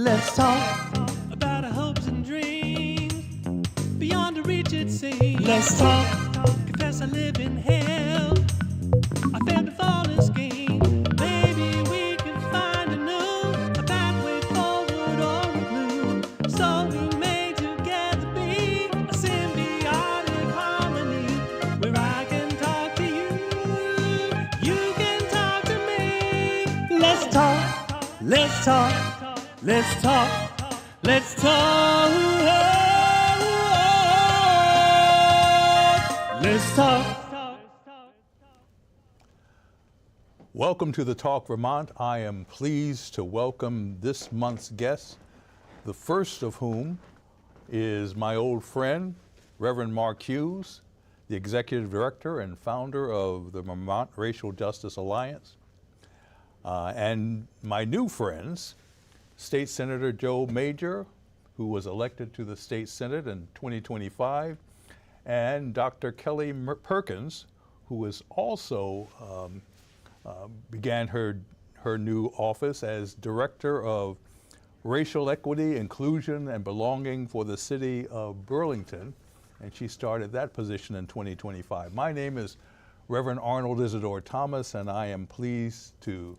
Let's talk about our hopes and dreams, beyond the reach it seems. Let's talk. Confess I live in hell, I failed to fall in scheme. Maybe we can find a pathway forward or a clue. So we may together be a symbiotic harmony, where I can talk to you, you can talk to me. Let's talk. Let's talk. Let's talk. Let's talk. Let's talk. Welcome to the Talk Vermont. I am pleased to welcome this month's guest, the first of whom is my old friend, Reverend Mark Hughes, the Executive Director and founder of the Vermont Racial Justice Alliance, and my new friends, State Senator Joe Major, who was elected to the State Senate in 2025, and Dr. Kelly Perkins, who is also began her new office as Director of Racial Equity, Inclusion, and Belonging for the City of Burlington, and she started that position in 2025. My name is Reverend Arnold Isidore Thomas, and I am pleased to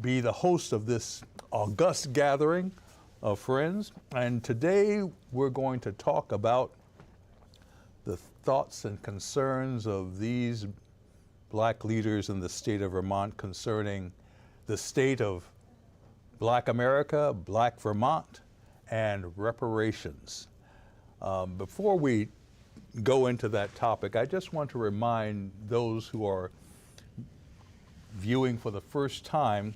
be the host of this august gathering of friends. And today we're going to talk about the thoughts and concerns of these Black leaders in the state of Vermont concerning the state of Black America, Black Vermont, and reparations. Before we go into that topic, I just want to remind those who are viewing for the first time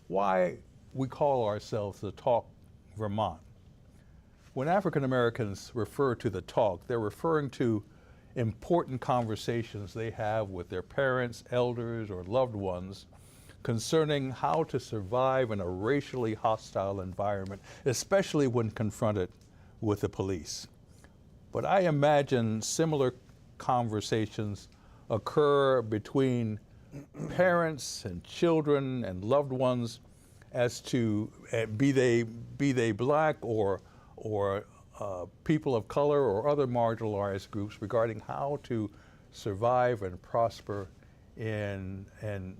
why we call ourselves the Talk Vermont. When African Americans refer to the Talk, they're referring to important conversations they have with their parents, elders, or loved ones concerning how to survive in a racially hostile environment, especially when confronted with the police. But I imagine similar conversations occur between parents and children and loved ones as to be they Black or people of color or other marginalized groups regarding how to survive and prosper in an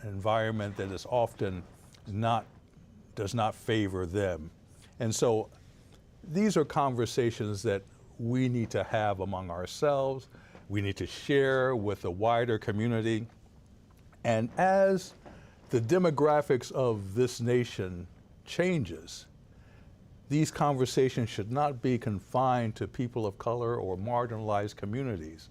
environment that is often does not favor them. And so these are conversations that we need to have among ourselves. We need to share with the wider community. And as the demographics of this nation changes, these conversations should not be confined to people of color or marginalized communities,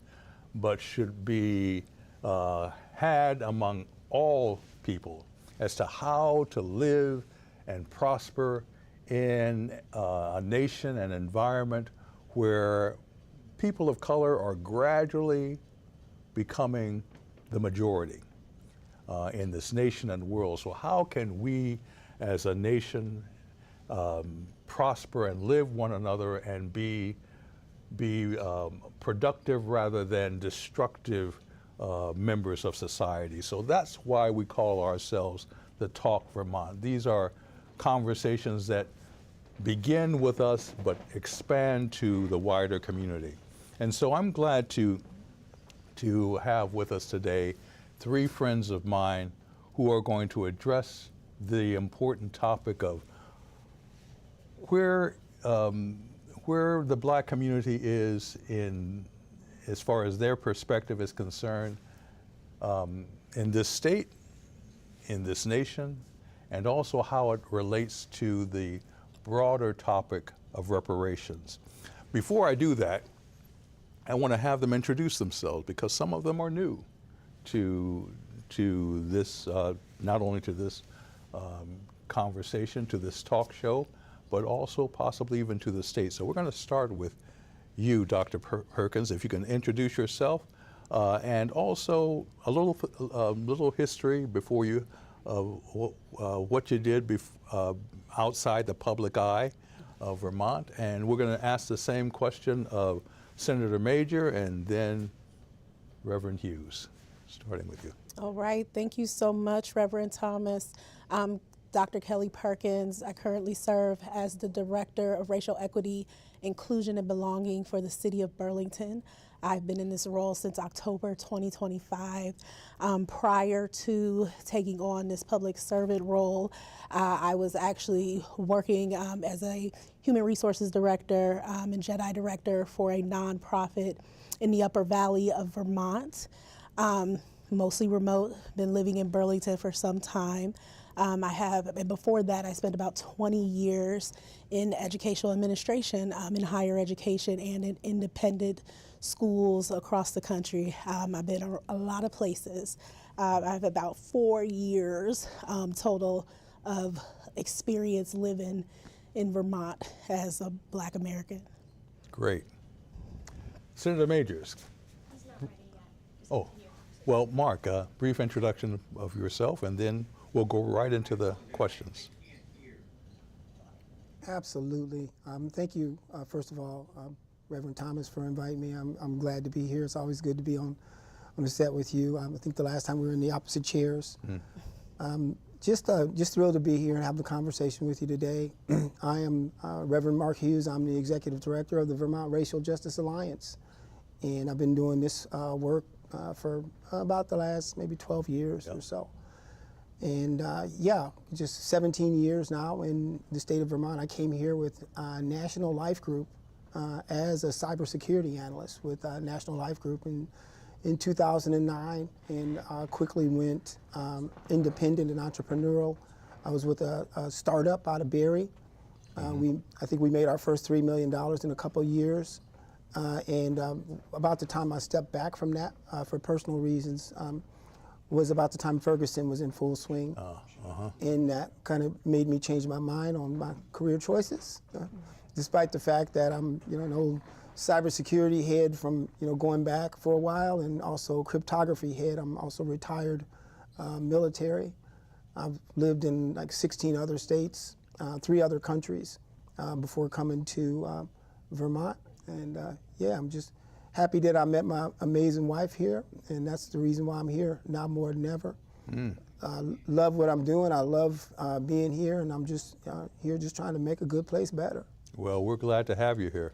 but should be had among all people as to how to live and prosper in a nation and environment where people of color are gradually becoming the majority in this nation and world. So how can we as a nation prosper and live one another and be productive rather than destructive members of society? So that's why we call ourselves the Talk Vermont. These are conversations that begin with us but expand to the wider community. And so I'm glad to have with us today three friends of mine who are going to address the important topic of where the Black community is as far as their perspective is concerned in this state, in this nation, and also how it relates to the broader topic of reparations. Before I do that, I want to have them introduce themselves because some of them are new to this, not only to this conversation, to this talk show, but also possibly even to the state. So we're going to start with you, Dr. Perkins, if you can introduce yourself, and also a little history before you of what you did outside the public eye of Vermont. And we're going to ask the same question of Senator Major and then Reverend Hughes, starting with you. All right, thank you so much, Reverend Thomas. Dr. Kelly Perkins. I currently serve as the Director of Racial Equity, Inclusion, and Belonging for the City of Burlington. I've been in this role since October 2025. Prior to taking on this public servant role, I was actually working as a Human Resources Director and JEDI Director for a nonprofit in the Upper Valley of Vermont. Mostly remote, been living in Burlington for some time. And before that, I spent about 20 years in educational administration, in higher education and in independent schools across the country. I've been a lot of places. I have about 4 years total of experience living in Vermont as a Black American. Great. Senator Majors. He's not ready yet. Oh, well, Mark, a brief introduction of yourself, and then we'll go right into the questions. Absolutely. Thank you, first of all, Reverend Thomas, for inviting me. I'm glad to be here. It's always good to be on the set with you. I think the last time we were in the opposite chairs. Just thrilled to be here and have the conversation with you today. I am Reverend Mark Hughes. I'm the Executive Director of the Vermont Racial Justice Alliance. And I've been doing this work for about the last maybe 12 years or so. And yeah, just 17 years now in the state of Vermont. I came here with National Life Group as a cybersecurity analyst with National Life Group in 2009, and quickly went independent and entrepreneurial. I was with a startup out of Barrie. I think we made our first $3 million in a couple of years. And about the time I stepped back from that for personal reasons, was about the time Ferguson was in full swing. And that kind of made me change my mind on my career choices, despite the fact that I'm an old cybersecurity head from going back for a while, and also cryptography head. I'm also retired military. I've lived in like 16 other states, 3 other countries before coming to Vermont. And yeah, I'm just happy that I met my amazing wife here, and that's the reason why I'm here now more than ever. Love what I'm doing. I love being here, and I'm just here just trying to make a good place better. Well, we're glad to have you here.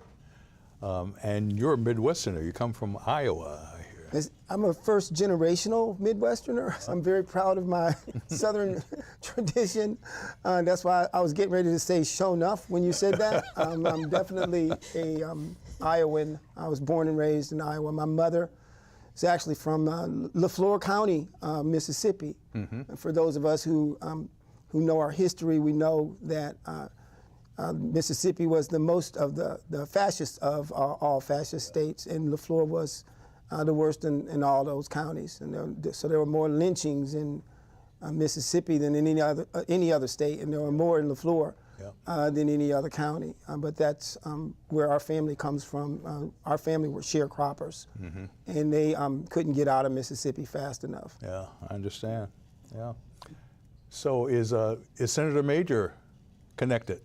And you're a Midwesterner. You come from Iowa, I hear. I'm a first generational Midwesterner. I'm very proud of my Southern tradition. That's why I was getting ready to say show enough when you said that. I'm definitely a Iowan. I was born and raised in Iowa. My mother is actually from Leflore County, Mississippi. And for those of us who know our history, we know that Mississippi was the most of the fascist of all fascist states, and Leflore was the worst in all those counties. And so there were more lynchings in Mississippi than in any other state, and there were more in Leflore than any other county. But that's where our family comes from. Our family were sharecroppers, and they couldn't get out of Mississippi fast enough. Yeah, I understand. Yeah. So is Senator Major connected?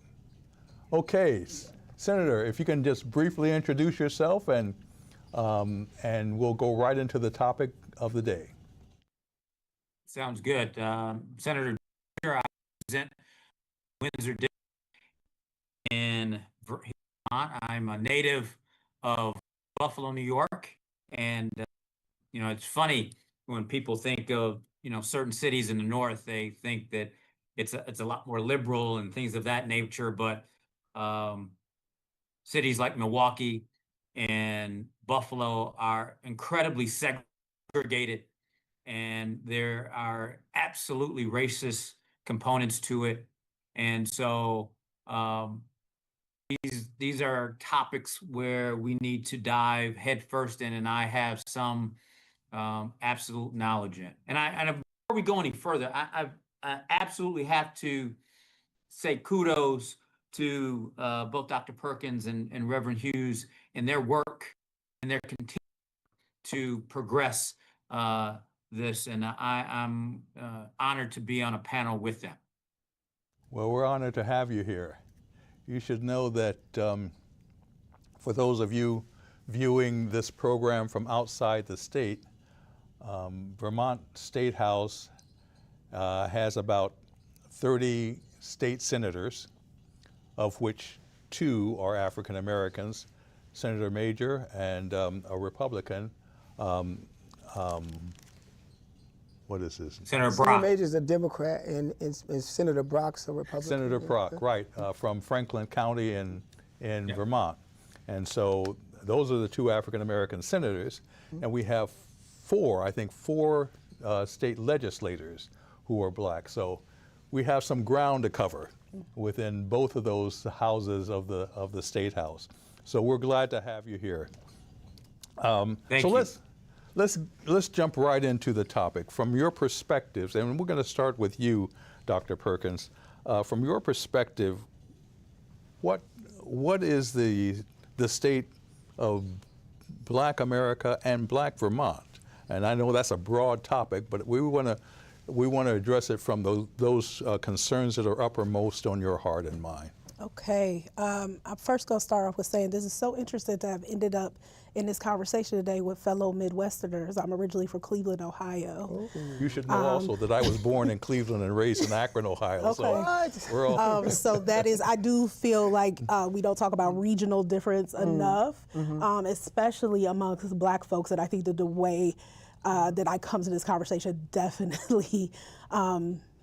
Okay, Senator, if you can just briefly introduce yourself, and we'll go right into the topic of the day. Sounds good. Senator, I represent Windsor District in Vermont. I'm a native of Buffalo, New York, and it's funny when people think of certain cities in the north, they think that it's a lot more liberal and things of that nature, but cities like Milwaukee and Buffalo are incredibly segregated, and there are absolutely racist components to it. And so these are topics where we need to dive headfirst in, and I have some absolute knowledge in. And before we go any further, I absolutely have to say kudos to both Dr. Perkins and Reverend Hughes in their work and their continuing to progress this, and I'm honored to be on a panel with them. Well, we're honored to have you here. You should know that for those of you viewing this program from outside the state, Vermont State House has about 30 state senators, of which 2 are African Americans, Senator Major and a Republican. What is this? Senator Senator Brock. Major is a Democrat, and Senator Brock's a Republican. Senator Brock, right, from Franklin County in Vermont. And so those are the 2 African American senators, and we have 4, I think 4 state legislators who are black. So we have some ground to cover within both of those houses of the State House. So we're glad to have you here. Thank you. Let's jump right into the topic. From your perspectives, and we're going to start with you, Dr. Perkins. From your perspective, what is the state of Black America and Black Vermont? And I know that's a broad topic, but we want to address it from those concerns that are uppermost on your heart and mind. Okay, I'm first going to start off with saying this is so interesting to have ended up in this conversation today with fellow Midwesterners. I'm originally from Cleveland, Ohio. You should know also that I was born in Cleveland and raised in Akron, Ohio. Okay. So we're all So that is, I do feel like we don't talk about regional difference enough, especially amongst Black folks. And I think that the way that I come to this conversation definitely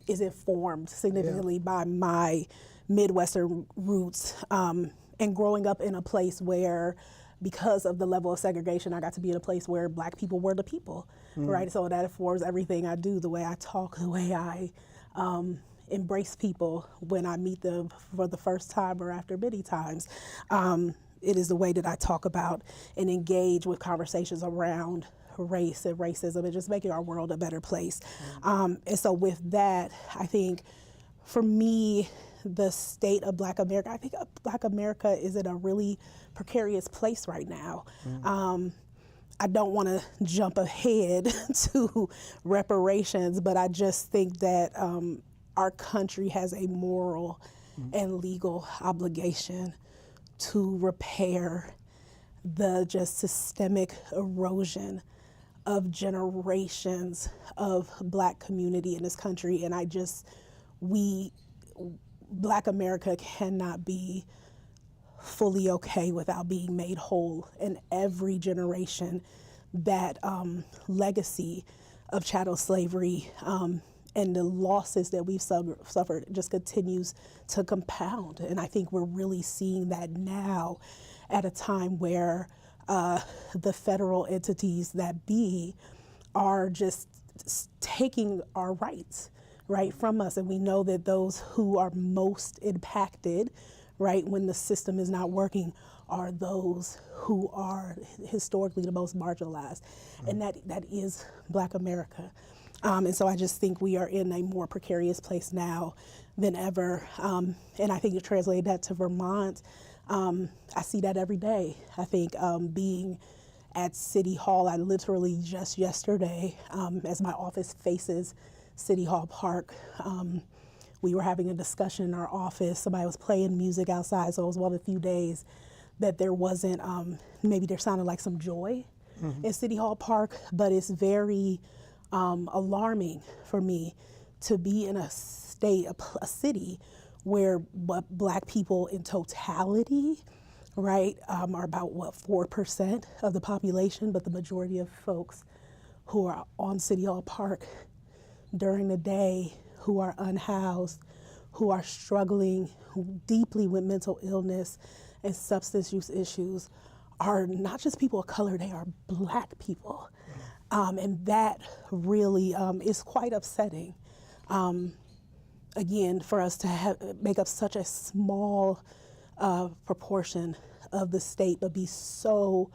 is informed significantly by my Midwestern roots and growing up in a place where, because of the level of segregation, I got to be in a place where Black people were the people, right? So that informs everything I do, the way I talk, the way I embrace people when I meet them for the first time or after many times. It is the way that I talk about and engage with conversations around race and racism and just making our world a better place. And so with that, I think for me, the state of Black America, I think Black America is in a really precarious place right now. I don't want to jump ahead to reparations, but I just think that our country has a moral and legal obligation to repair the just systemic erosion of generations of Black community in this country. And Black America cannot be fully okay without being made whole. And every generation, that legacy of chattel slavery and the losses that we've suffered just continues to compound. And I think we're really seeing that now at a time where the federal entities that be are just taking our rights right from us. And we know that those who are most impacted, right, when the system is not working, are those who are historically the most marginalized. And that is Black America. And so I just think we are in a more precarious place now than ever. And I think you translate that to Vermont. I see that every day. I think being at City Hall, I literally just yesterday, as my office faces City Hall Park, we were having a discussion in our office. Somebody was playing music outside, so it was one of the few days that there wasn't, maybe there sounded like some joy in City Hall Park, but it's very alarming for me to be in a state, a city where Black people in totality, right, are about 4% of the population, but the majority of folks who are on City Hall Park during the day, who are unhoused, who are struggling deeply with mental illness and substance use issues, are not just people of color, they are Black people. And that really is quite upsetting. Again, for us to make up such a small proportion of the state, but be so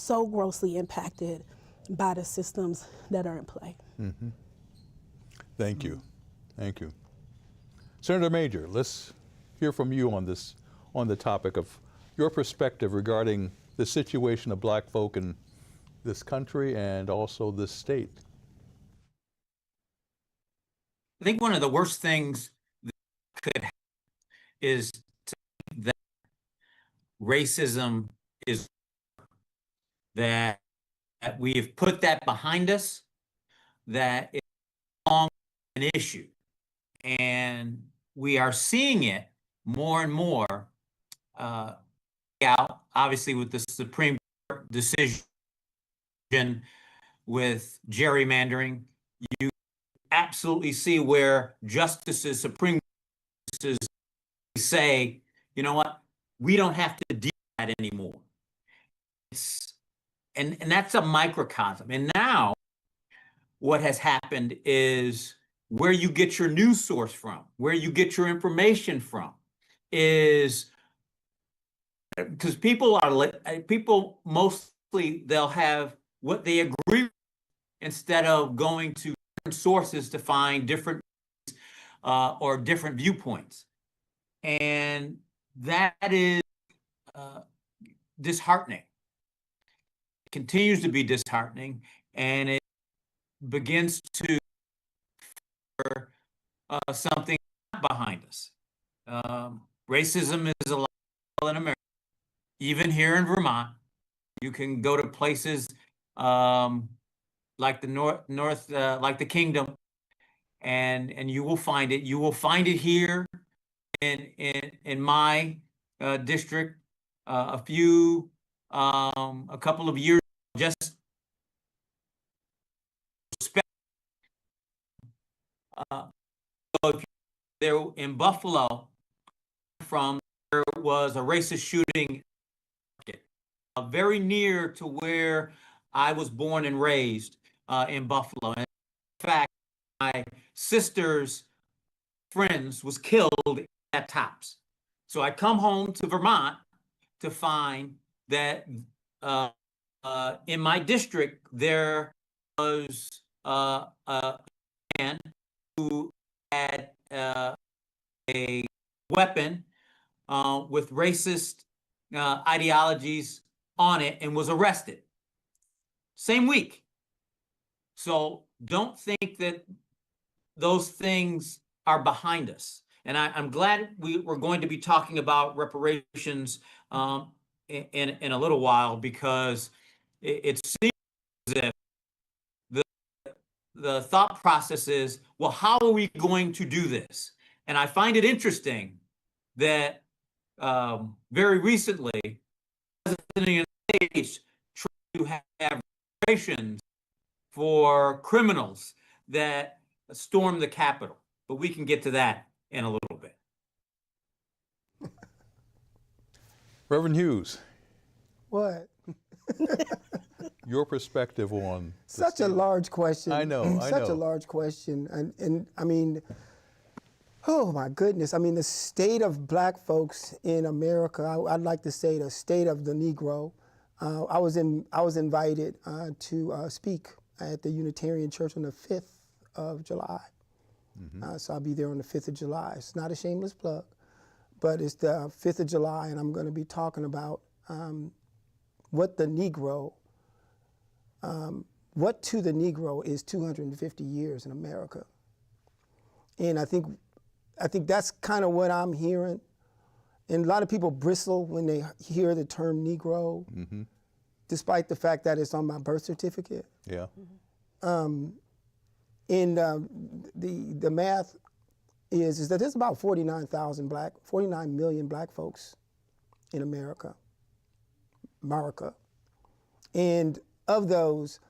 grossly impacted by the systems that are in play. Thank you. Thank you. Senator Major, let's hear from you on the topic of your perspective regarding the situation of Black folk in this country and also this state. I think one of the worst things that could happen is to think that racism is, that we have put that behind us, that it's no longer an issue. And we are seeing it more and more out, obviously, with the Supreme Court decision with gerrymandering. You absolutely see where justices, Supreme Court justices say, you know what, we don't have to deal with that anymore. And that's a microcosm. And now what has happened is where you get your news source from, where you get your information from, is because people mostly, they'll have what they agree with instead of going to different sources to find different or different viewpoints. And that is disheartening. It continues to be disheartening, and it begins to something behind us. Racism is alive in America. Even here in Vermont, you can go to places like the north, like the Kingdom, and you will find it. You will find it here in my district. A couple of years ago, just so if there in Buffalo, there was a racist shooting very near to where I was born and raised in Buffalo. And in fact, my sister's friends was killed at Tops. So I come home to Vermont to find that in my district there was a man who had a weapon with racist ideologies on it and was arrested same week. So don't think that those things are behind us. And I'm glad we're going to be talking about reparations in a little while, because it seems as if the thought process is, well, how are we going to do this? And I find it interesting that very recently, the President of the United States tried to have reparations for criminals that stormed the Capitol. But we can get to that in a little bit. Reverend Hughes. What? Your perspective on such a large question. I know. Such a large question. And I mean, oh my goodness. I mean, the state of black folks in America, I'd like to say the state of the Negro. I was invited to speak at the Unitarian Church on the 5th of July. Mm-hmm. So I'll be there on the 5th of July. It's not a shameless plug, but it's the 5th of July, and I'm going to be talking about what the Negro, what to the Negro is 250 years in America. And I think that's kind of what I'm hearing. And a lot of people bristle when they hear the term Negro, mm-hmm. despite the fact that it's on my birth certificate. Yeah. And the math is that there's about 49 million black folks in America. And of those,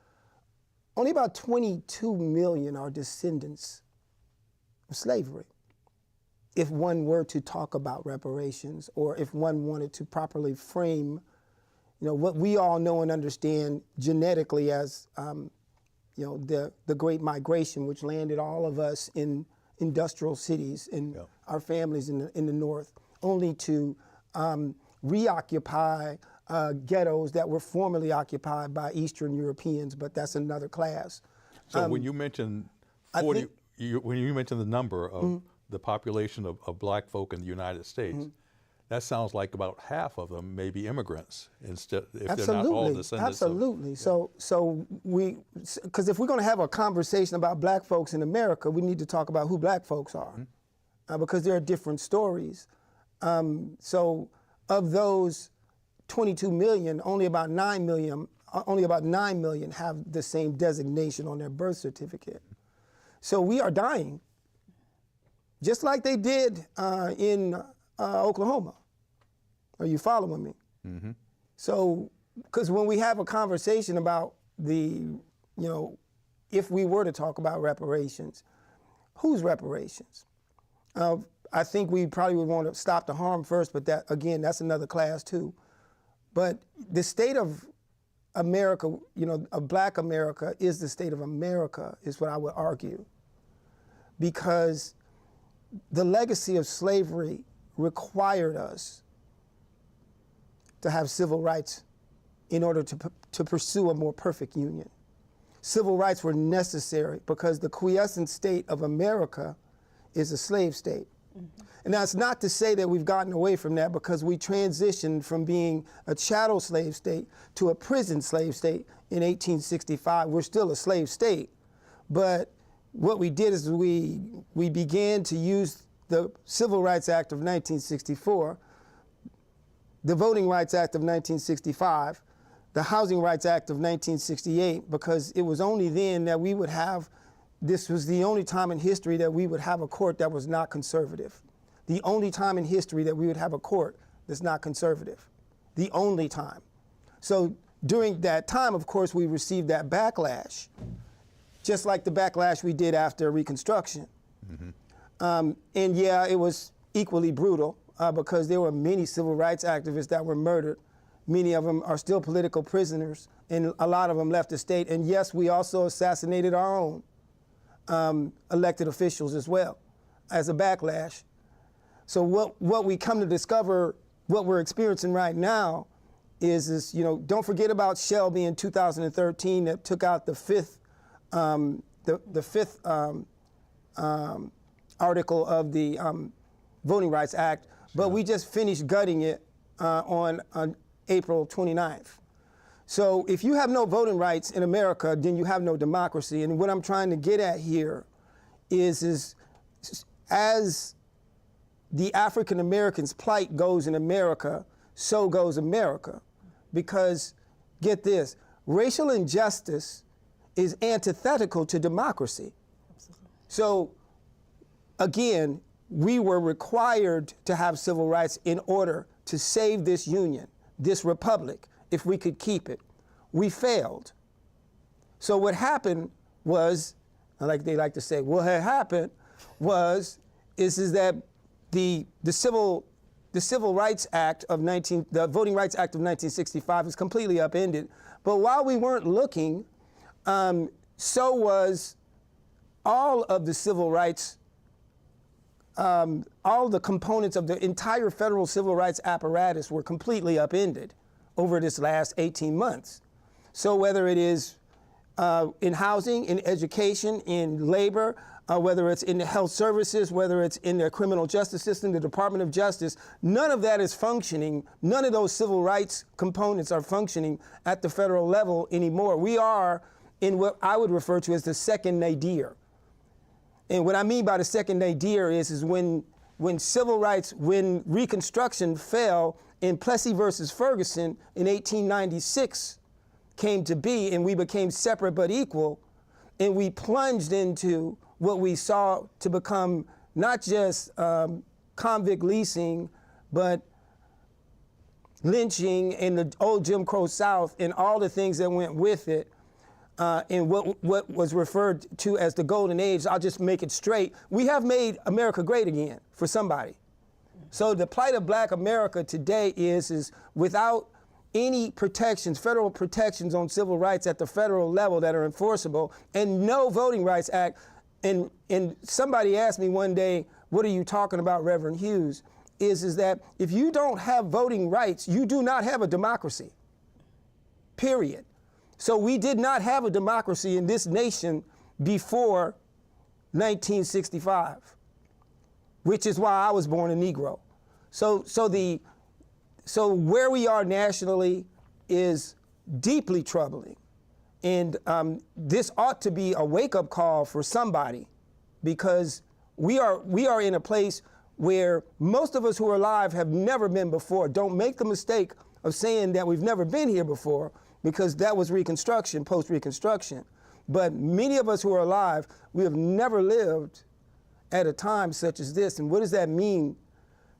only about 22 million are descendants of slavery. If one were to talk about reparations, or if one wanted to properly frame, what we all know and understand genetically as, the Great Migration, which landed all of us in industrial cities and our families in the North, only to reoccupy ghettos that were formerly occupied by Eastern Europeans, but that's another class. So when you mentioned 40, when you mentioned the number of mm-hmm. the population of black folk in the United States, mm-hmm. that sounds like about half of them may be immigrants, instead, if they're not all descendants. Absolutely. So because if we're going to have a conversation about black folks in America, we need to talk about who black folks are, mm-hmm. Because there are different stories. So of those 22 million, only about 9 million have the same designation on their birth certificate. So we are dying. just like they did in Oklahoma. Are you following me? Mm-hmm. So, because when we have a conversation about if we were to talk about reparations, whose reparations? I think we probably would want to stop the harm first, but that, again, that's another class too. But the state of America, of Black America is the state of America, is what I would argue. Because the legacy of slavery required us to have civil rights in order to pursue a more perfect union. Civil rights were necessary because the quiescent state of America is a slave state. Mm-hmm. And that's not to say that we've gotten away from that, because we transitioned from being a chattel slave state to a prison slave state in 1865. We're still a slave state, but what we did is we began to use the Civil Rights Act of 1964, the Voting Rights Act of 1965, the Housing Rights Act of 1968, because it was only then that we would have, this was the only time in history that we would have a court that was not conservative. The only time in history that we would have a court that's not conservative. The only time. So during that time, of course, we received that backlash, just like the backlash we did after Reconstruction. Mm-hmm. And yeah, it was equally brutal because there were many civil rights activists that were murdered. Many of them are still political prisoners, and a lot of them left the state. And yes, we also assassinated our own elected officials as well as a backlash. So what we come to discover, what we're experiencing right now is don't forget about Shelby in 2013 that took out the fifth article of the Voting Rights Act, but we just finished gutting it on April 29th. So if you have no voting rights in America, then you have no democracy. And what I'm trying to get at here is as the African Americans' plight goes in America, so goes America. Because, get this, racial injustice is antithetical to democracy. Absolutely. So, again, we were required to have civil rights in order to save this union, this republic, if we could keep it. We failed. So what happened was, like they like to say, what had happened was, is that the Civil Rights Act of the Voting Rights Act of 1965 is completely upended. But while we weren't looking, so was all of the civil rights, all the components of the entire federal civil rights apparatus were completely upended over this last 18 months. So whether it is in housing, in education, in labor, whether it's in the health services, whether it's in the criminal justice system, the Department of Justice, none of that is functioning. None of those civil rights components are functioning at the federal level anymore. We are in what I would refer to as the second nadir. And what I mean by the second nadir is when civil rights, when Reconstruction fell in Plessy versus Ferguson in 1896 came to be, and we became separate but equal, and we plunged into what we saw to become not just convict leasing, but lynching in the old Jim Crow South and all the things that went with it, and what was referred to as the Golden Age. I'll just make it straight. We have made America great again for somebody. So the plight of Black America today is without any protections, federal protections on civil rights at the federal level that are enforceable, and no Voting Rights Act. And somebody asked me one day, what are you talking about, Reverend Hughes? Is that if you don't have voting rights, you do not have a democracy, period. So we did not have a democracy in this nation before 1965, which is why I was born a Negro. So where we are nationally is deeply troubling. And this ought to be a wake-up call for somebody, because we are in a place where most of us who are alive have never been before. Don't make the mistake of saying that we've never been here before, because that was Reconstruction, post-Reconstruction. But many of us who are alive, we have never lived at a time such as this. And what does that mean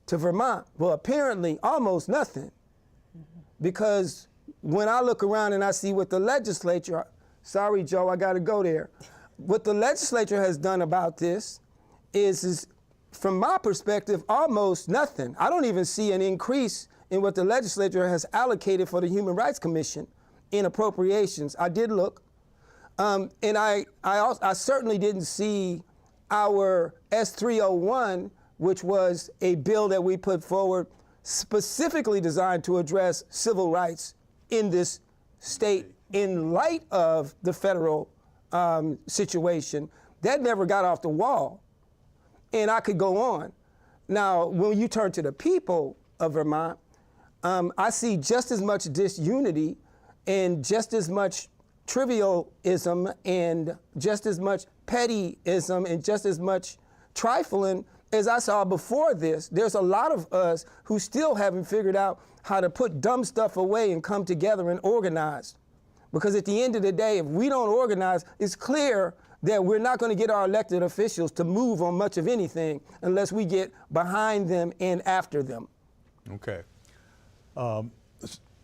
to Vermont? Well, apparently almost nothing. Because when I look around and I see what the legislature, sorry, Joe, I got to go there. What the legislature has done about this is, from my perspective, almost nothing. I don't even see an increase in what the legislature has allocated for the Human Rights Commission in appropriations. I did look. And I certainly didn't see our S301, which was a bill that we put forward specifically designed to address civil rights in this state in light of the federal situation. That never got off the wall. And I could go on. Now, when you turn to the people of Vermont, I see just as much disunity and just as much trivialism and just as much pettyism and just as much trifling as I saw before this. There's a lot of us who still haven't figured out how to put dumb stuff away and come together and organize. Because at the end of the day, if we don't organize, it's clear that we're not going to get our elected officials to move on much of anything unless we get behind them and after them. Okay.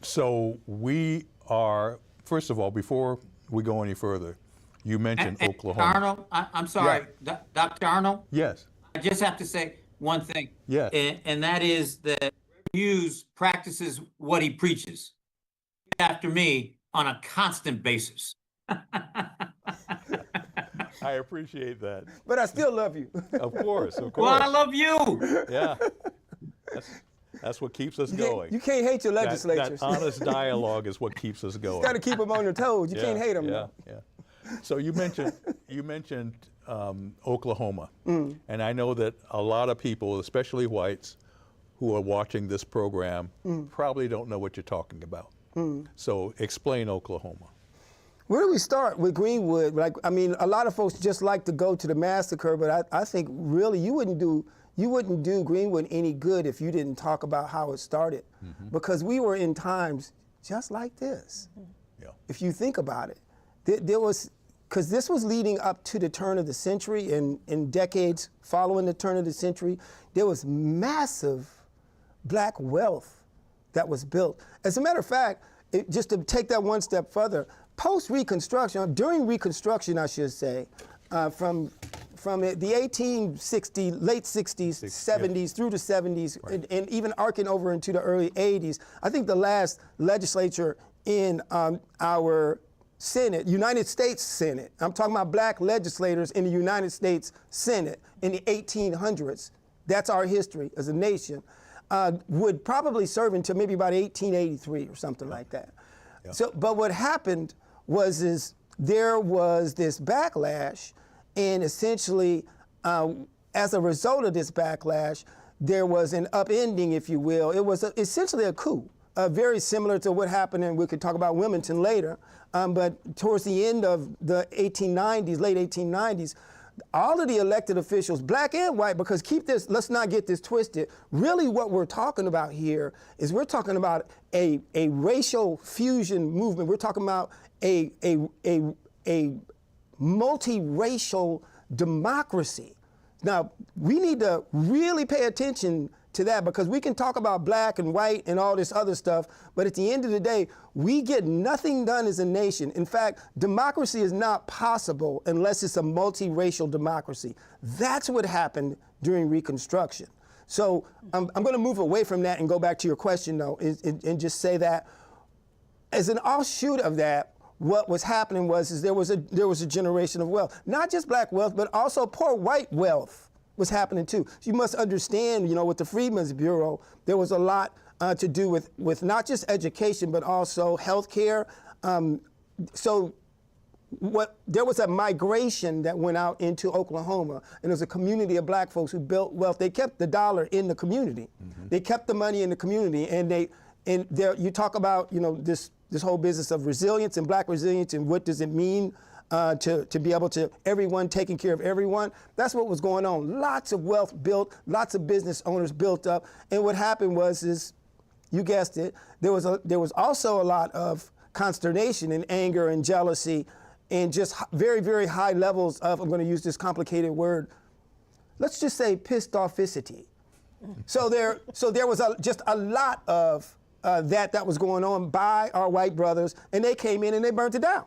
So we are, first of all, before we go any further, you mentioned Oklahoma. Arnold, I'm sorry, Dr. Arnold? Yes. I just have to say one thing. Yes. And that is that Hughes practices what he preaches. After me on a constant basis. I appreciate that. But I still love you. Of course, of course. Well, I love you. Yeah. That's what keeps us going. You can't hate your legislatures. That honest dialogue is what keeps us going. You got to keep them on their toes. You can't hate them. Yeah, yeah. So you mentioned Oklahoma, and I know that a lot of people, especially whites, who are watching this program, probably don't know what you're talking about. So explain Oklahoma. Where do we start with Greenwood? Like, I mean, a lot of folks just like to go to the massacre, but I think really you wouldn't do Greenwood any good if you didn't talk about how it started, because we were in times just like this. Yeah. If you think about it, there was, because this was leading up to the turn of the century, and in decades following the turn of the century, there was massive black wealth that was built. As a matter of fact, just to take that one step further, post-Reconstruction, during Reconstruction, I should say, from the 1860s, late 60s, 70s, through the 70s, right, and even arcing over into the early 80s, I think the last legislature in our Senate, United States Senate, I'm talking about black legislators in the United States Senate in the 1800s, that's our history as a nation, would probably serve until maybe about 1883 or something like that. Yeah. So, but what happened was there was this backlash, and essentially, as a result of this backlash, there was an upending, if you will. It was essentially a coup, very similar to what happened, and we could talk about Wilmington later, but towards the end of the 1890s, late 1890s, all of the elected officials, black and white, because let's not get this twisted. Really what we're talking about here is we're talking about a racial fusion movement. We're talking about a multiracial democracy. Now, we need to really pay attention to that, because we can talk about black and white and all this other stuff, but at the end of the day, we get nothing done as a nation. In fact, democracy is not possible unless it's a multiracial democracy. That's what happened during Reconstruction. So I'm going to move away from that and go back to your question, though, and just say that as an offshoot of that, what was happening was there was a generation of wealth, not just black wealth, but also poor white wealth was happening too. So you must understand, with the Freedmen's Bureau, there was a lot to do with not just education, but also healthcare. So there was a migration that went out into Oklahoma, and there was a community of black folks who built wealth. They kept the dollar in the community. They kept the money in the community, and you talk about, this whole business of resilience and black resilience, and what does it mean to be able to, everyone taking care of everyone. That's what was going on. Lots of wealth built, lots of business owners built up. And what happened was, you guessed it, there was also a lot of consternation and anger and jealousy and just very, very high levels of, I'm going to use this complicated word, let's just say, pissed officity. So there was just a lot of that was going on by our white brothers, and they came in and they burnt it down.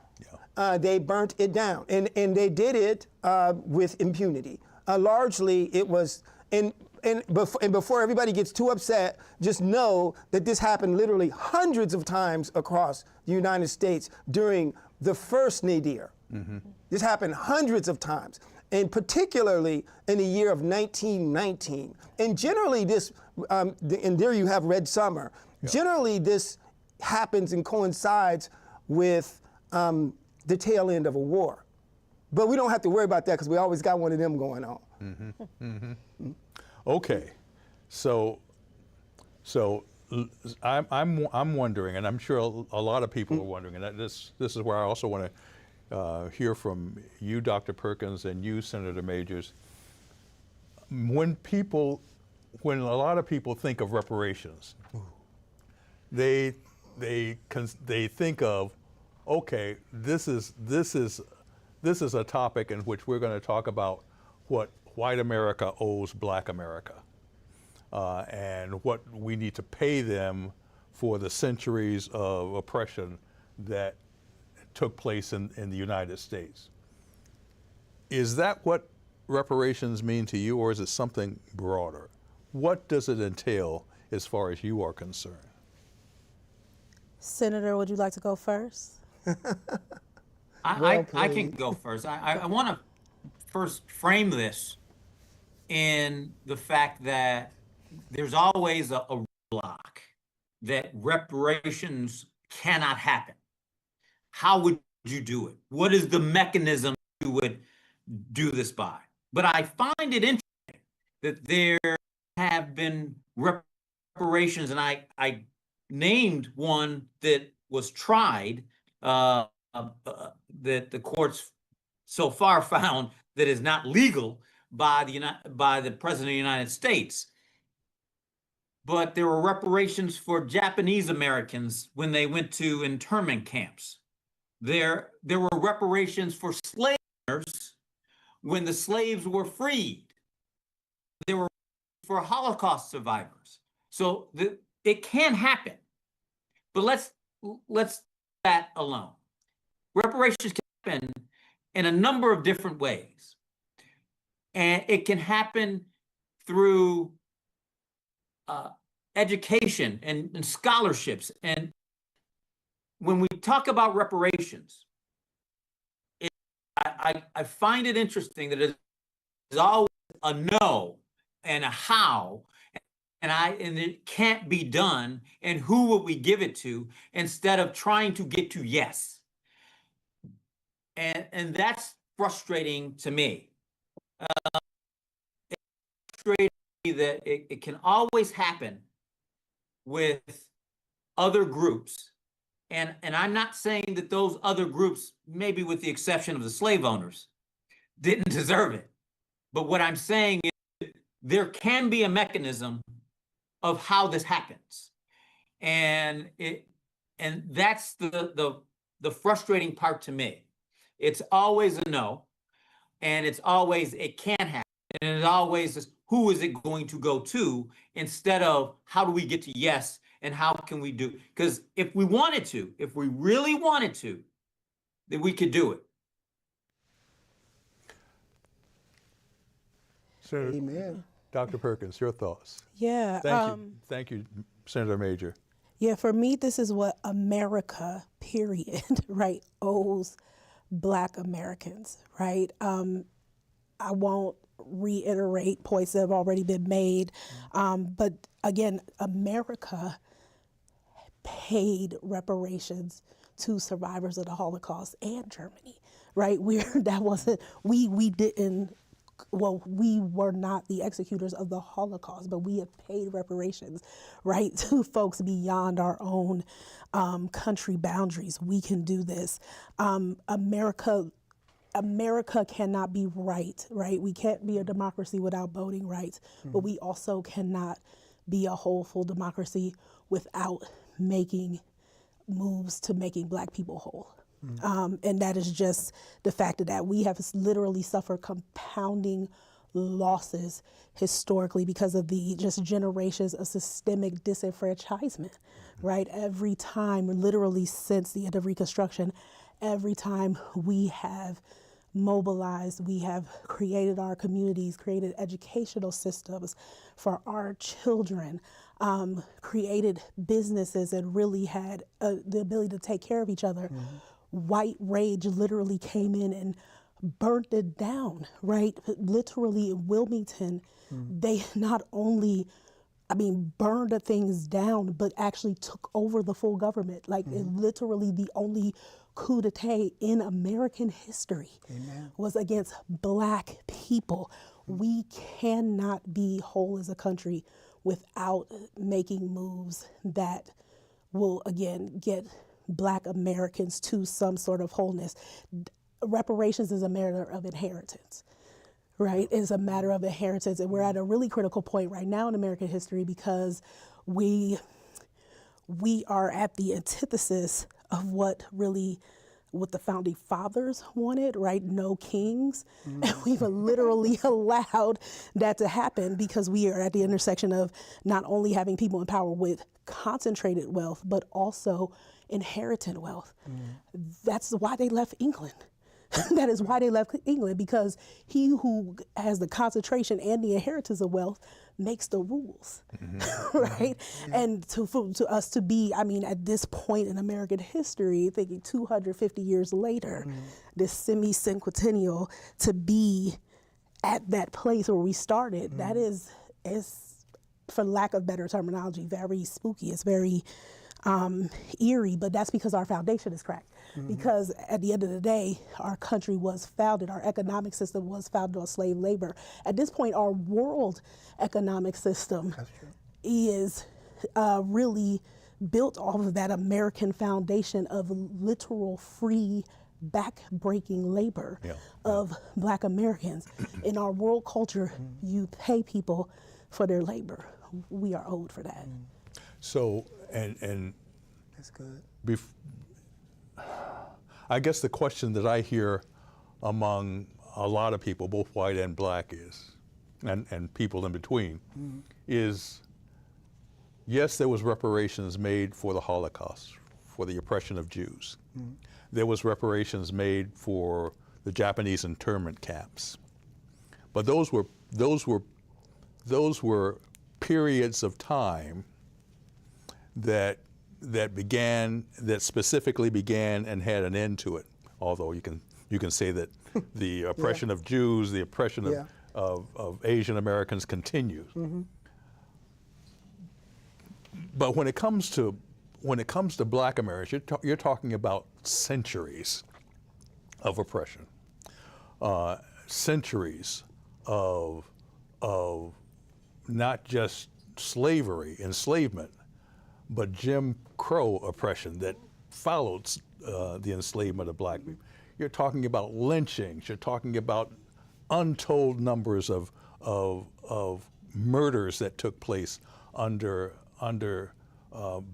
Yeah. They burnt it down, and they did it with impunity. Largely, it was, and before everybody gets too upset, just know that this happened literally hundreds of times across the United States during the first nadir. Mm-hmm. This happened hundreds of times, and particularly in the year of 1919. And generally this, and there you have Red Summer. Yeah. Generally this happens and coincides with the tail end of a war. But we don't have to worry about that because we always got one of them going on. Mm-hmm. Mm-hmm. Mm-hmm. Okay, so I'm wondering, and I'm sure a lot of people are wondering, and this is where I also want to hear from you, Dr. Perkins, and you, Senator Majors. When a lot of people think of reparations, they think of, okay, this is a topic in which we're going to talk about what white America owes Black America, and what we need to pay them for the centuries of oppression that took place in the United States. Is that what reparations mean to you, or is it something broader? What does it entail as far as you are concerned? Senator, would you like to go first? I can go first. I want to first frame this in the fact that there's always a roadblock that reparations cannot happen. How would you do it? What is the mechanism you would do this by? But I find it interesting that there have been reparations, and I named one that was tried, that the courts so far found that is not legal by the President of the United States. But there were reparations for Japanese Americans when they went to internment camps. There were reparations for slave owners when the slaves were freed. There were for Holocaust survivors. So it can happen. But let's that alone. Reparations can happen in a number of different ways. And it can happen through education and scholarships. And when we talk about reparations, I find it interesting that it is always a no and a how, and it can't be done, and who would we give it to, instead of trying to get to yes. And that's frustrating to me. It's frustrating that it can always happen with other groups. And I'm not saying that those other groups, maybe with the exception of the slave owners, didn't deserve it. But what I'm saying is there can be a mechanism of how this happens. And that's the frustrating part to me. It's always a no, and it's always it can't happen, and it always is who is it going to go to, instead of how do we get to yes and how can we do? Because if we wanted to, if we really wanted to, then we could do it. So, Amen. Dr. Perkins, your thoughts? Yeah. Thank you, Senator Major. Yeah, for me, this is what America, period, right, owes Black Americans, right? I won't reiterate points that have already been made, but again, America paid reparations to survivors of the Holocaust and Germany, right? We were not the executors of the Holocaust, but we have paid reparations, right, to folks beyond our own country boundaries. We can do this. America cannot be right? We can't be a democracy without voting rights, but we also cannot be a whole, full democracy without making moves to making Black people whole. And that is just the fact that we have literally suffered compounding losses historically because of the just generations of systemic disenfranchisement, right? Every time, literally since the end of Reconstruction, every time we have mobilized, we have created our communities, created educational systems for our children, created businesses and really had the ability to take care of each other. White rage literally came in and burnt it down, right? Literally in Wilmington, they not only, burned the things down, but actually took over the full government. Like it literally the only coup d'etat in American history was against Black people. We cannot be whole as a country without making moves that will, again, get Black Americans to some sort of wholeness. Reparations is a matter of inheritance, right? It's a matter of inheritance. And we're at a really critical point right now in American history because we are at the antithesis of what the founding fathers wanted, right? No kings. And we've literally allowed that to happen because we are at the intersection of not only having people in power with concentrated wealth, but also inherited wealth. That's why they left England. That is why they left England, because he who has the concentration and the inheritance of wealth makes the rules, right? And to us to be, at this point in American history, thinking 250 years later, this semi-cinquentennial, to be at that place where we started, that is, for lack of better terminology, very spooky. It's very eerie, but that's because our foundation is cracked. Because at the end of the day, our country was founded, our economic system was founded on slave labor. At this point, our world economic system is really built off of that American foundation of literal free back-breaking labor of Black Americans. In our world culture, you pay people for their labor. We are owed for that. So, and That's good. I guess the question that I hear among a lot of people, both white and Black, is, and people in between, is, yes, there was reparations made for the Holocaust, for the oppression of Jews. There was reparations made for the Japanese internment camps. But those were periods of time that specifically began and had an end to it. Although you can say that the oppression of Jews, the oppression of Asian Americans continues. But when it comes to Black Americans, you're talking about centuries of oppression, centuries of not just slavery, enslavement, but Jim Crow oppression that followed the enslavement of Black people. You're talking about lynchings. You're talking about untold numbers of murders that took place under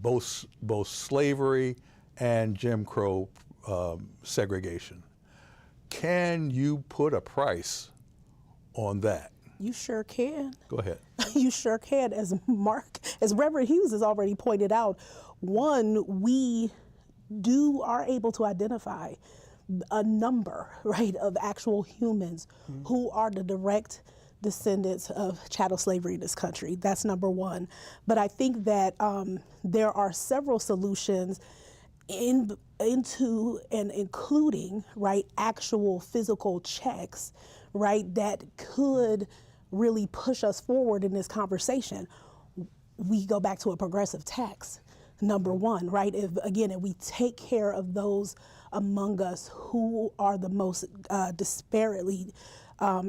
both slavery and Jim Crow segregation. Can you put a price on that? You sure can. Go ahead. You sure can. As Reverend Hughes has already pointed out, one, we are able to identify a number, right, of actual humans who are the direct descendants of chattel slavery in this country. That's number one. But I think that there are several solutions into and including, right, actual physical checks, right, that could really push us forward in this conversation. We go back to a progressive tax, number one, right? If we take care of those among us who are the most disparately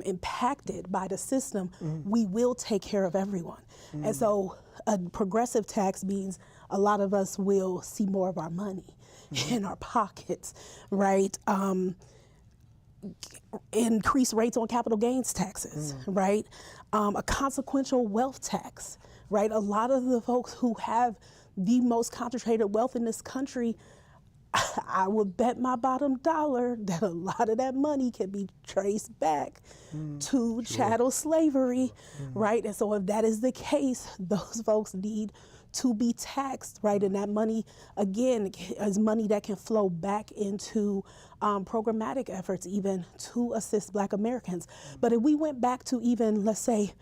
impacted by the system, we will take care of everyone. And so a progressive tax means a lot of us will see more of our money in our pockets, right? Increase rates on capital gains taxes, right? A consequential wealth tax, right? A lot of the folks who have the most concentrated wealth in this country I would bet my bottom dollar that a lot of that money can be traced back to chattel slavery, right? And so if that is the case, those folks need to be taxed, right? And that money, again, is money that can flow back into programmatic efforts even to assist Black Americans. But if we went back to even, let's say,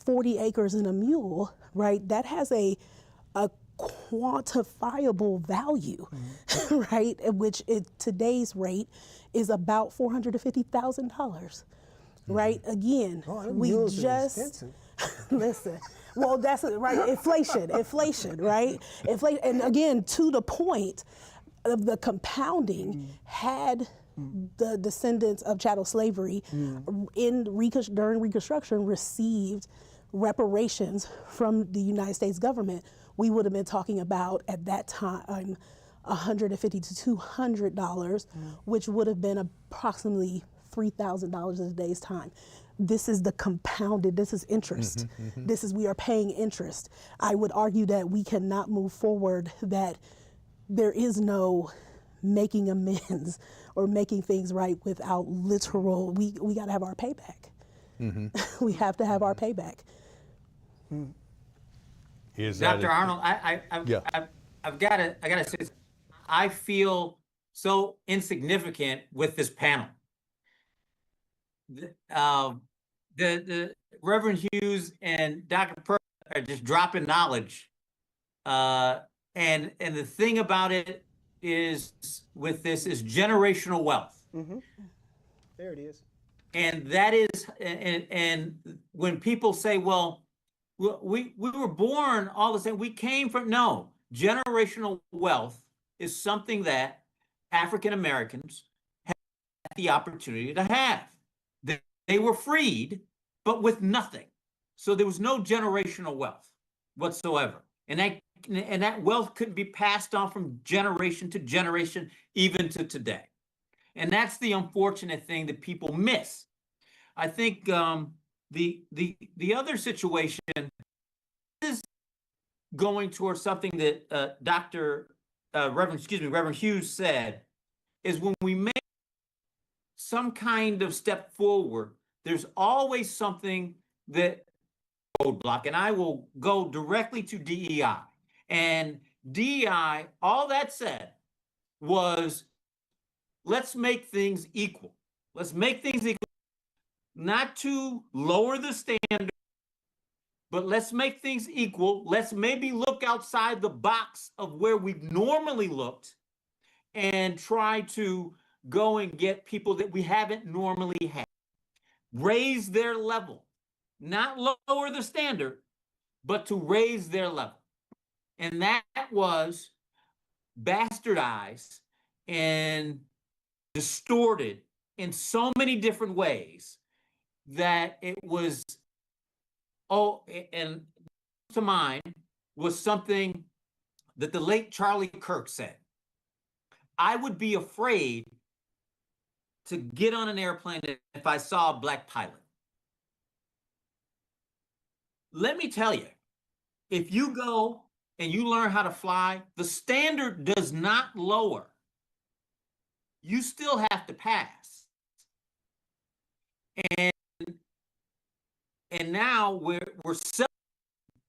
40 acres and a mule, right? That has a quantifiable value, right? Which today's rate is about $450,000, right? Again, we just listen. Well, that's right. Inflation, right? Inflation, and again, to the point of the compounding, had the descendants of chattel slavery during Reconstruction received reparations from the United States government, we would have been talking about at that time $150 to $200, which would have been approximately $3,000 in today's time. This is the compounded, this is interest. This is, we are paying interest. I would argue that we cannot move forward, that there is no making amends or making things right without literal, we gotta have our payback. We have to have our payback. Dr. Arnold, I've got to say, I feel so insignificant with this panel. The Reverend Hughes and Dr. Perk are just dropping knowledge, and the thing about it is, with this, is generational wealth. There it is. And that is, and when people say, well, we were born all the same, we came from, no, generational wealth is something that African Americans had the opportunity to have. They were freed, but with nothing. So there was no generational wealth whatsoever. And that wealth couldn't be passed on from generation to generation, even to today. And that's the unfortunate thing that people miss. I think the other situation is going towards something that Reverend Hughes said, is when we make some kind of step forward, there's always something that roadblock, and I will go directly to DEI. And DEI, all that said was, let's make things equal. Let's make things equal, not to lower the standard, but let's make things equal. Let's maybe look outside the box of where we've normally looked and try to go and get people that we haven't normally had. Raise their level, not lower the standard, but to raise their level. And that was bastardized and distorted in so many different ways that it was, and to mind was something that the late Charlie Kirk said. I would be afraid to get on an airplane if I saw a Black pilot. Let me tell you, if you go and you learn how to fly, the standard does not lower. You still have to pass. And now we're celebrating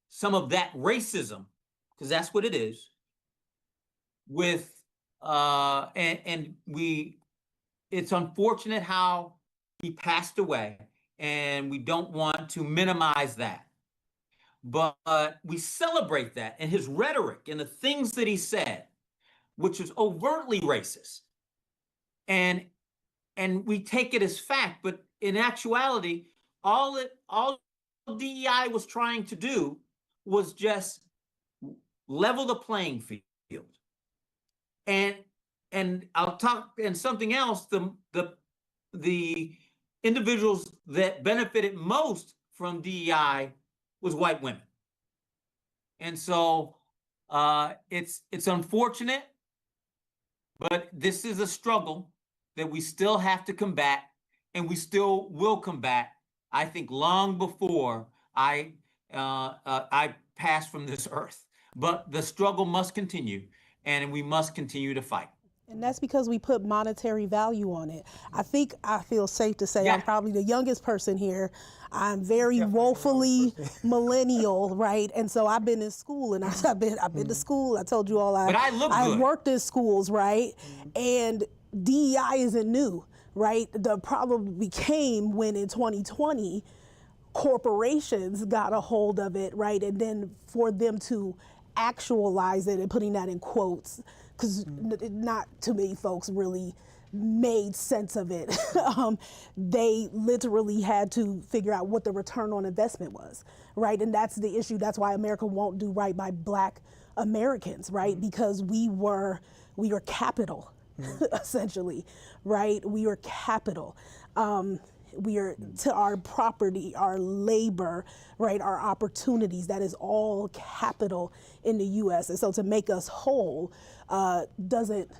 some of that racism, because that's what it is, with it's unfortunate how he passed away, and we don't want to minimize that. But we celebrate that and his rhetoric and the things that he said, which is overtly racist. And we take it as fact, but in actuality, all DEI was trying to do was just level the playing field. And I'll talk, and something else, the individuals that benefited most from DEI was white women. And so it's unfortunate, but this is a struggle that we still have to combat, and we still will combat, I think, long before I pass from this earth. But the struggle must continue, and we must continue to fight. And that's because we put monetary value on it. I think I feel safe to say I'm probably the youngest person here. I'm very woefully millennial, right? And so I've been in school, and I've been to school. I told you all I worked in schools, right? And DEI isn't new, right? The problem became when in 2020, corporations got a hold of it, right? And then for them to actualize it, and putting that in quotes, because not too many folks really made sense of it. They literally had to figure out what the return on investment was, right? And that's the issue. That's why America won't do right by Black Americans, right? Because we were capital, essentially, right? We were capital. We are to our property, our labor, right? Our opportunities. That is all capital in the U.S. And so to make us whole doesn't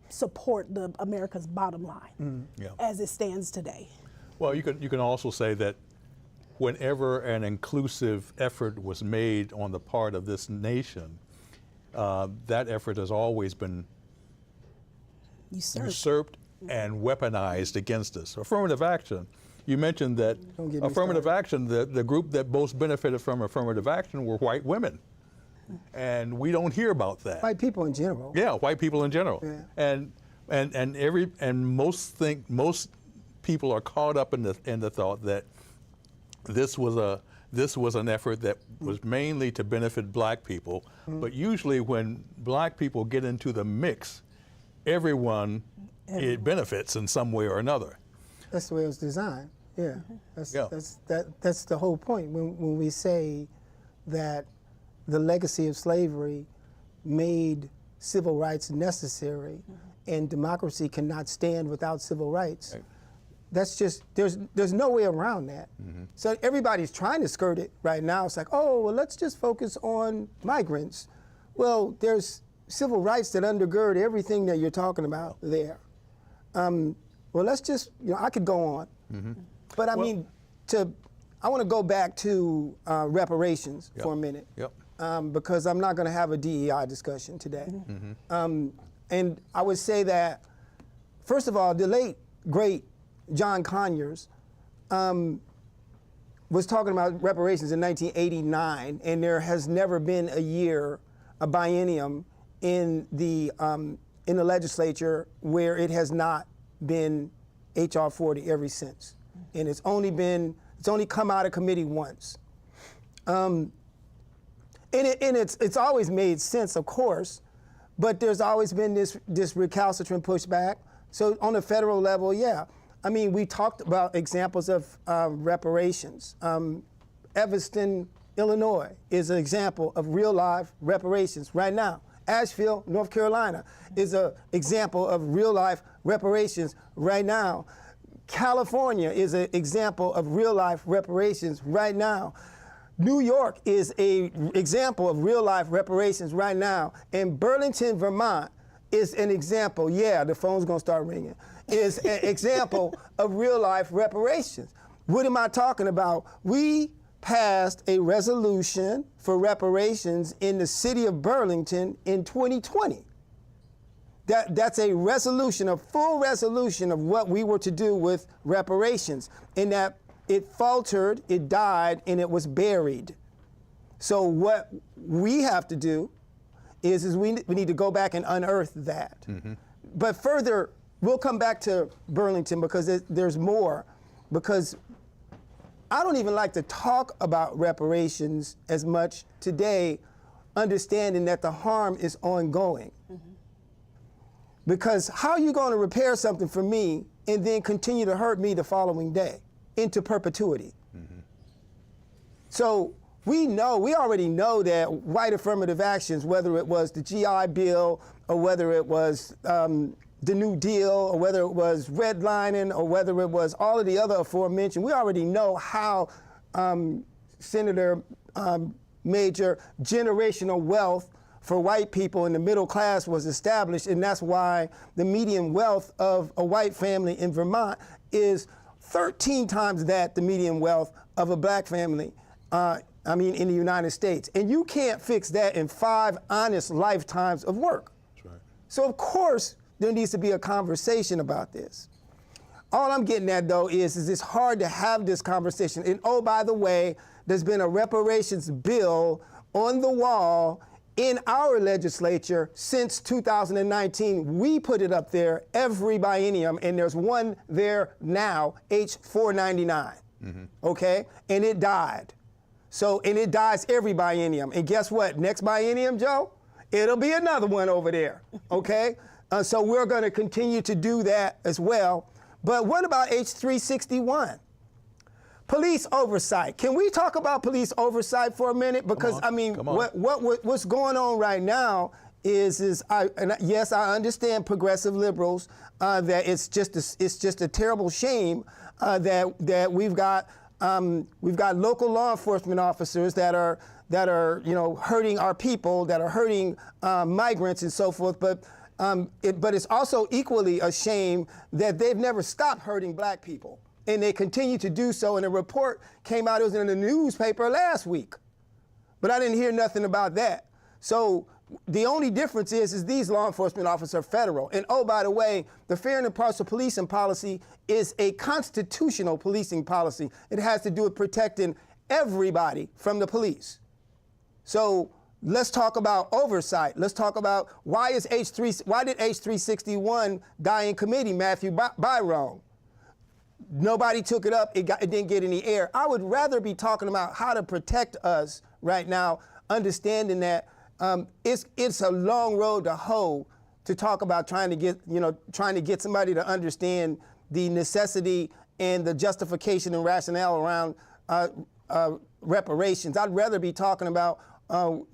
support America's bottom line as it stands today. Well, you can also say that whenever an inclusive effort was made on the part of this nation, that effort has always been usurped and weaponized against us. Affirmative action. You mentioned that affirmative action, the group that most benefited from affirmative action were white women. And we don't hear about that. White people in general. Yeah, white people in general. Yeah. And most people are caught up in the thought that this was an effort that was mainly to benefit Black people. But usually when Black people get into the mix, everyone it benefits in some way or another. That's the way it was designed. Yeah. That's the whole point when we say that the legacy of slavery made civil rights necessary, and democracy cannot stand without civil rights. Right. That's just, there's no way around that. So everybody's trying to skirt it right now. It's like, oh, well, let's just focus on migrants. Well, there's civil rights that undergird everything that you're talking about there. Well, let's just, I could go on. But I mean, I want to go back to reparations for a minute. Because I'm not going to have a DEI discussion today. And I would say that, first of all, the late, great John Conyers was talking about reparations in 1989, and there has never been a biennium in the legislature where it has not been HR 40 ever since. And it's only come out of committee once. And it's always made sense, of course, but there's always been this recalcitrant pushback. So on the federal level, yeah. I mean, we talked about examples of reparations. Evanston, Illinois is an example of real life reparations right now. Asheville, North Carolina is an example of real life reparations right now. California is an example of real life reparations right now. New York is an example of real life reparations right now. And Burlington, Vermont is an example, yeah, the phone's gonna start ringing, is an example of real life reparations. What am I talking about? We passed a resolution for reparations in the city of Burlington in 2020. That's a resolution, a full resolution of what we were to do with reparations, in that it faltered, it died, and it was buried. So what we have to do is we need to go back and unearth that. But further, we'll come back to Burlington because there's more, because I don't even like to talk about reparations as much today, understanding that the harm is ongoing. Because how are you going to repair something for me and then continue to hurt me the following day into perpetuity? So we already know that white affirmative actions, whether it was the GI Bill or whether it was the New Deal or whether it was redlining or whether it was all of the other aforementioned, we already know how Senator Major generational wealth for white people in the middle class was established, and that's why the median wealth of a white family in Vermont is 13 times the median wealth of a Black family, in the United States. And you can't fix that in 5 honest lifetimes of work. That's right. So of course, there needs to be a conversation about this. All I'm getting at, though, is it's hard to have this conversation. And oh, by the way, there's been a reparations bill on the wall in our legislature since 2019. We put it up there every biennium, and there's one there now, H499, okay? And it died. So, and it dies every biennium. And guess what? Next biennium, Joe, it'll be another one over there, okay? So we're gonna continue to do that as well. But what about H361? Police oversight. Can we talk about police oversight for a minute? Because I mean, what's going on right now is yes, I understand progressive liberals that it's just a terrible shame that we've got local law enforcement officers that are hurting our people, that are hurting migrants and so forth. But it's also equally a shame that they've never stopped hurting black people. And they continue to do so. And a report came out, it was in the newspaper last week. But I didn't hear nothing about that. So the only difference is these law enforcement officers are federal. And oh, by the way, the fair and impartial policing policy is a constitutional policing policy. It has to do with protecting everybody from the police. So let's talk about oversight. Let's talk about why did H361 die in committee, Matthew Byron? Nobody took it up. It didn't get any air. I would rather be talking about how to protect us right now, understanding that it's a long road to hoe to talk about trying to get somebody to understand the necessity and the justification and rationale around reparations. I'd rather be talking about how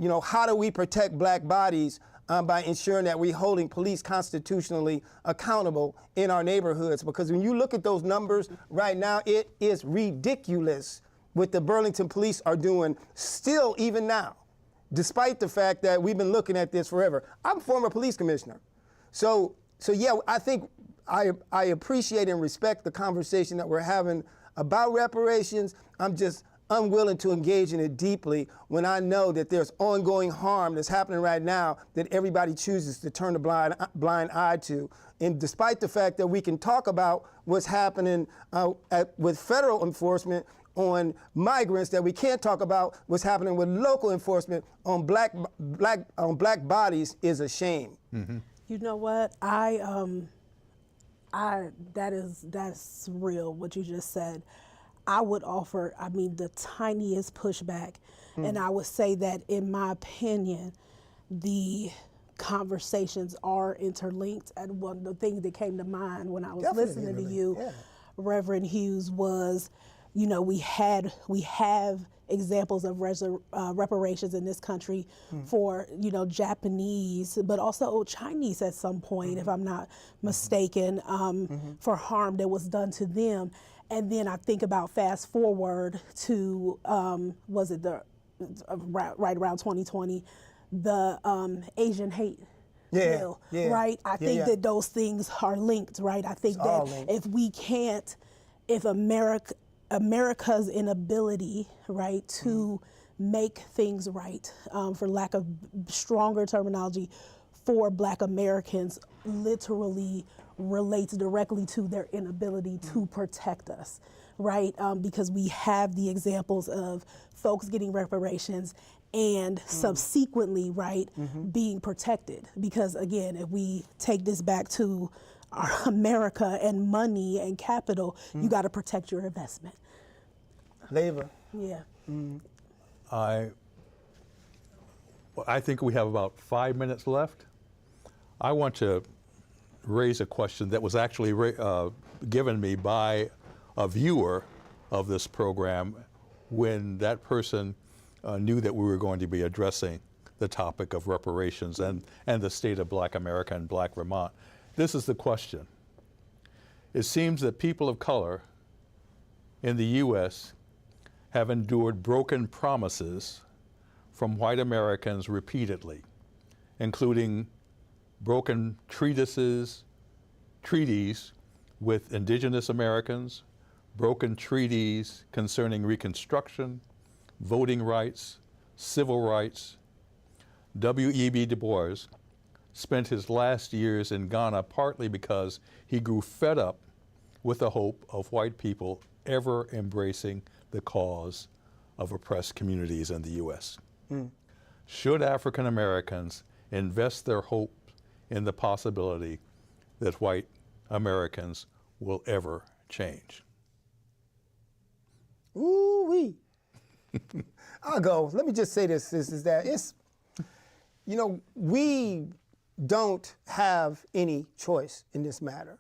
do we protect black bodies by ensuring that we're holding police constitutionally accountable in our neighborhoods. Because when you look at those numbers right now, it is ridiculous what the Burlington police are doing still even now, despite the fact that we've been looking at this forever. I'm a former police commissioner. So yeah, I think I appreciate and respect the conversation that we're having about reparations. I'm just unwilling to engage in it deeply when I know that there's ongoing harm that's happening right now that everybody chooses to turn a blind eye to. And despite the fact that we can talk about what's happening with federal enforcement on migrants, that we can't talk about what's happening with local enforcement on black bodies is a shame. Mm-hmm. You know what? That's real what you just said. I would offer, the tiniest pushback, and I would say that, in my opinion, the conversations are interlinked. And one of the things that came to mind when I was listening to you, Reverend Hughes, was, we have examples of reparations in this country for, Japanese, but also Chinese at some point, if I'm not mistaken, for harm that was done to them. And then I think about fast forward to, was it right around 2020, the Asian hate bill, right? I think that those things are linked, right? I think that if America's inability, right, to make things right, for lack of stronger terminology, for Black Americans literally relates directly to their inability to protect us, right? Because we have the examples of folks getting reparations and subsequently, right, being protected. Because again, if we take this back to our America and money and capital, you got to protect your investment. Labor. Yeah. I think we have about 5 minutes left. I want to raise a question that was actually given me by a viewer of this program when that person knew that we were going to be addressing the topic of reparations and the state of Black America and Black Vermont. This is the question. It seems that people of color in the U.S. have endured broken promises from white Americans repeatedly, including broken treaties with indigenous Americans, broken treaties concerning Reconstruction, voting rights, civil rights. W.E.B. Du Bois spent his last years in Ghana partly because he grew fed up with the hope of white people ever embracing the cause of oppressed communities in the U.S. Should African Americans invest their hope in the possibility that white Americans will ever change? Ooh-wee. I'll go. Let me just say this, is that we don't have any choice in this matter.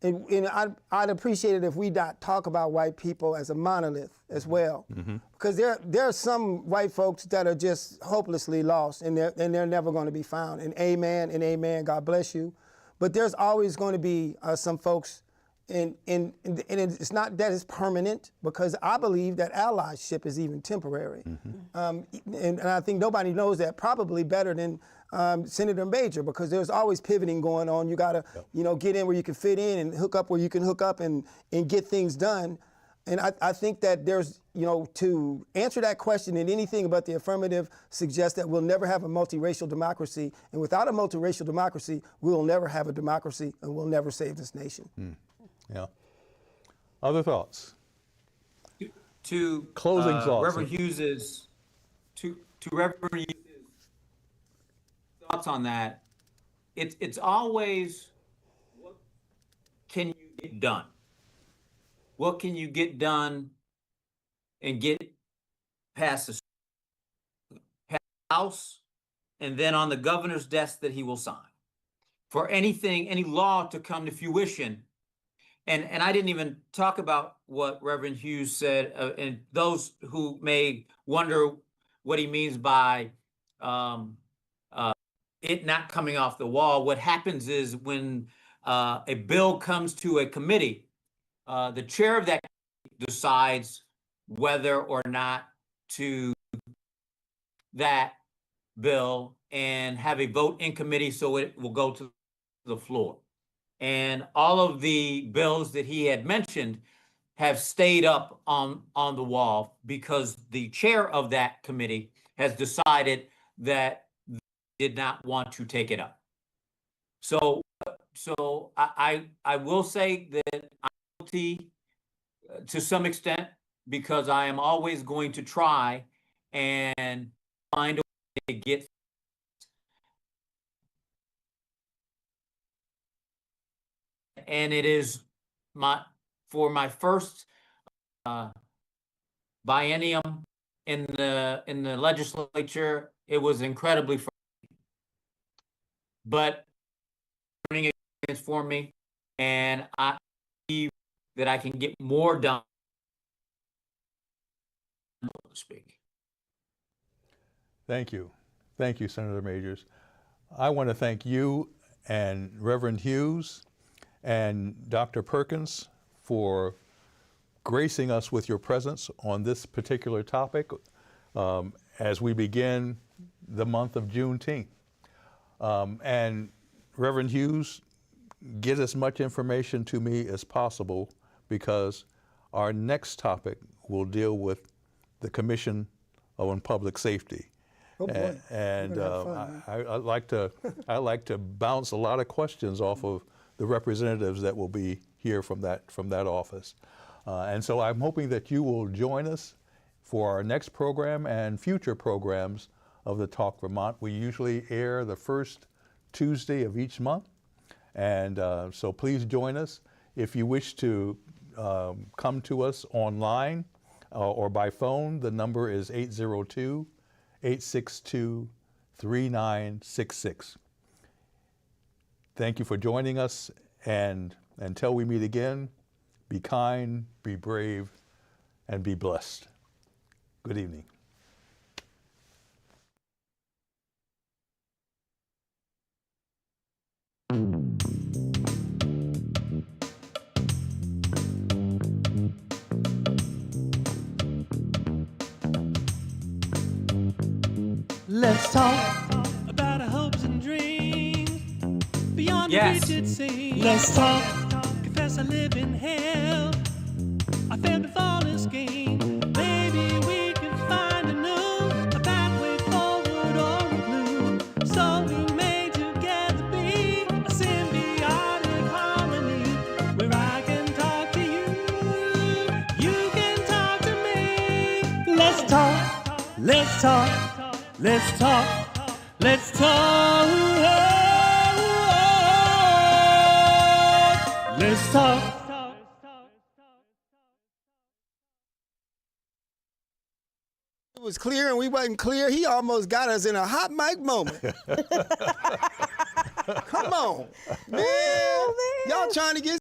And I'd appreciate it if we not talk about white people as a monolith as well. Because there are some white folks that are just hopelessly lost, and they're never going to be found. And amen, God bless you. But there's always going to be some folks, and it's not that it's permanent, because I believe that allyship is even temporary. And I think nobody knows that probably better than Senator Major, because there's always pivoting going on. You got to, get in where you can fit in and hook up where you can hook up and get things done. And I think that there's, to answer that question, and anything about the affirmative suggests that we'll never have a multiracial democracy. And without a multiracial democracy, we will never have a democracy, and we'll never save this nation. Yeah. Other thoughts? To closing thoughts. Reverend Hughes's to Reverend Hughes's thoughts on that. It's always, what can you get done? What can you get done and get past the House and then on the governor's desk that he will sign for any law to come to fruition? And I didn't even talk about what Reverend Hughes said, and those who may wonder what he means by it not coming off the wall. What happens is when a bill comes to a committee, the chair of that decides whether or not to that bill and have a vote in committee so it will go to the floor. And all of the bills that he had mentioned have stayed up on the wall because the chair of that committee has decided that they did not want to take it up. So I will say that I'm guilty to some extent, because I am always going to try and find a way to get. And it is for my first biennium in the legislature, it was incredibly frustrating. But learning experience for me, and I believe that I can get more done, so to speak. Thank you. Thank you, Senator Majors. I want to thank you and Reverend Hughes and Dr. Perkins for gracing us with your presence on this particular topic as we begin the month of Juneteenth. And Reverend Hughes, get as much information to me as possible, because our next topic will deal with the Commission on Public Safety. Oh boy. And I like to bounce a lot of questions off of the representatives that will be here from that office. And so I'm hoping that you will join us for our next program and future programs of the Talk Vermont. We usually air the first Tuesday of each month. And so please join us. If you wish to come to us online or by phone, the number is 802-862-3966. Thank you for joining us, and until we meet again, be kind, be brave, and be blessed. Good evening. Let's talk. About our hopes and dreams beyond the Yes. reach it seems. Let's talk. Confess I live in hell. I failed to fall this game. Maybe we can find a new pathway forward or a clue. So we may together Let's talk. Let's talk. Let's talk. Let's talk. It was clear and we wasn't clear. He almost got us in a hot mic moment. Come on, man. Y'all trying to get